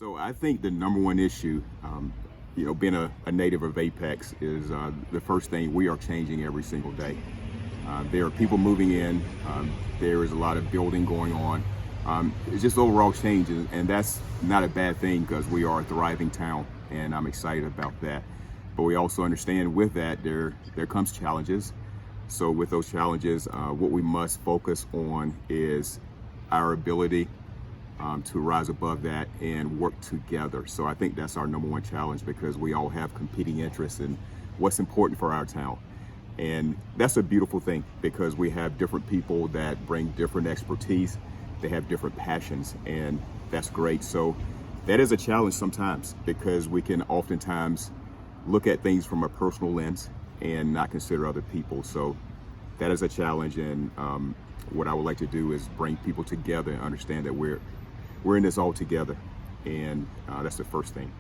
So I think the number one issue, being a native of Apex, is the first thing we are changing every single day. There are people moving in. There is a lot of building going on. It's just overall change, and that's not a bad thing because we are a thriving town, and I'm excited about that. But we also understand with that there comes challenges. So with those challenges, what we must focus on is our ability to rise above that and work together. So I think that's our number one challenge because we all have competing interests in what's important for our town. And that's a beautiful thing because we have different people that bring different expertise. They have different passions, and that's great. So that is a challenge sometimes because we can oftentimes look at things from a personal lens and not consider other people. So that is a challenge, and what I would like to do is bring people together and understand that we're in this all together, and that's the first thing.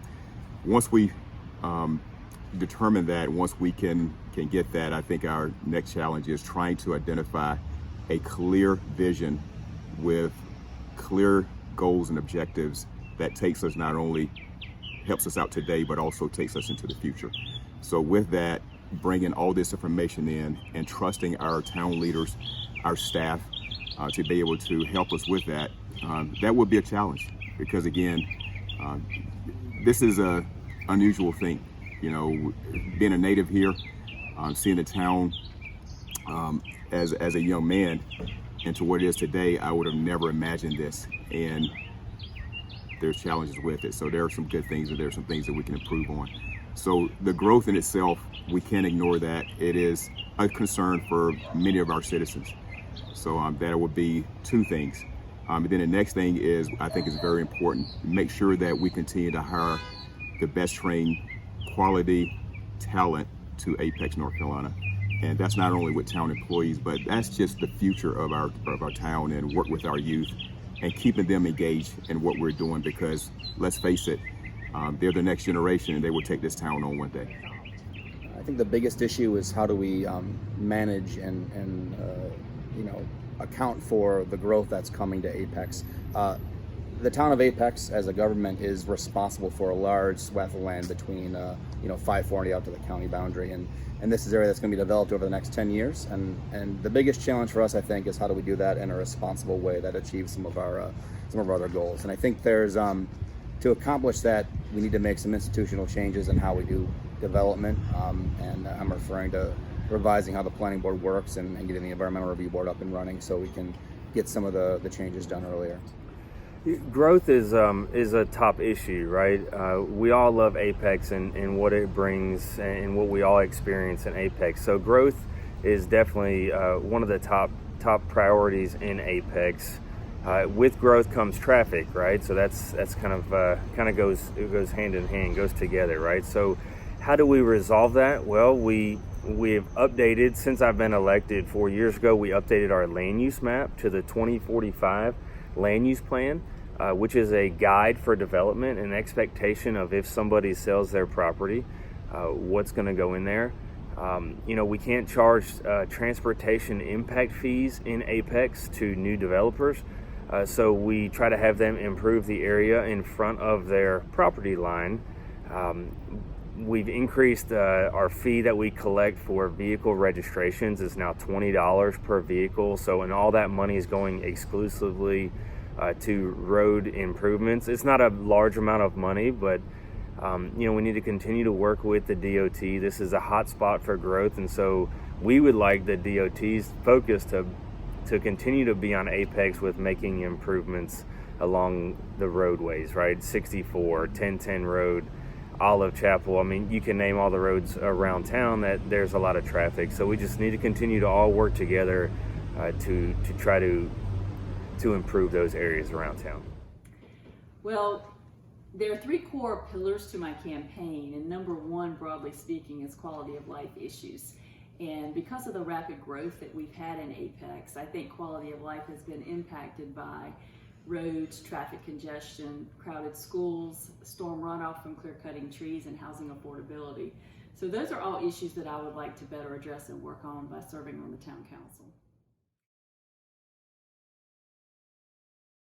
Once we determine that, once we can get that, I think our next challenge is trying to identify a clear vision with clear goals and objectives that takes us not only helps us out today, but also takes us into the future. So with that, bringing all this information in and trusting our town leaders, our staff, to be able to help us with that, that would be a challenge because again, this is a unusual thing. Being a native here, seeing the town as a young man into what it is today, I would have never imagined this, and there's challenges with it. So there are some good things and there are some things that we can improve on. So the growth in itself, we can't ignore that. It is a concern for many of our citizens. So that would be two things. And then the next thing is, I think is very important, make sure that we continue to hire the best trained quality talent to Apex, North Carolina. And that's not only with town employees, but that's just the future of our town, and work with our youth and keeping them engaged in what we're doing because let's face it, they're the next generation and they will take this town on one day. I think the biggest issue is how do we manage and account for the growth that's coming to Apex. The town of Apex as a government is responsible for a large swath of land between 540 out to the county boundary, and this is an area that's going to be developed over the next 10 years, and the biggest challenge for us, I think, is how do we do that in a responsible way that achieves some of our other goals. And I think there's to accomplish that, we need to make some institutional changes in how we do development, and I'm referring to revising how the planning board works and getting the environmental review board up and running so we can get some of the changes done earlier. Growth is a top issue, right? We all love Apex and what it brings and what we all experience in Apex. So growth is definitely one of the top priorities in Apex. With growth comes traffic, right? So that's kind of goes hand in hand, goes together, right? So how do we resolve that? Well, we've updated, since I've been elected 4 years ago, we updated our land use map to the 2045 land use plan, which is a guide for development and expectation of if somebody sells their property, what's going to go in there. We can't charge transportation impact fees in Apex to new developers, so we try to have them improve the area in front of their property line. We've increased our fee that we collect for vehicle registrations is now $20 per vehicle. So, and all that money is going exclusively to road improvements. It's not a large amount of money, but we need to continue to work with the DOT. This is a hot spot for growth, and so we would like the DOT's focus to continue to be on Apex with making improvements along the roadways, right? 64, 1010 Road, Olive Chapel. I mean, you can name all the roads around town that there's a lot of traffic. So we just need to continue to all work together to try to improve those areas around town. Well, there are three core pillars to my campaign, and number one, broadly speaking, is quality of life issues. And because of the rapid growth that we've had in Apex, I think quality of life has been impacted by roads, traffic congestion, crowded schools, storm runoff from clear cutting trees, and housing affordability. So those are all issues that I would like to better address and work on by serving on the town council.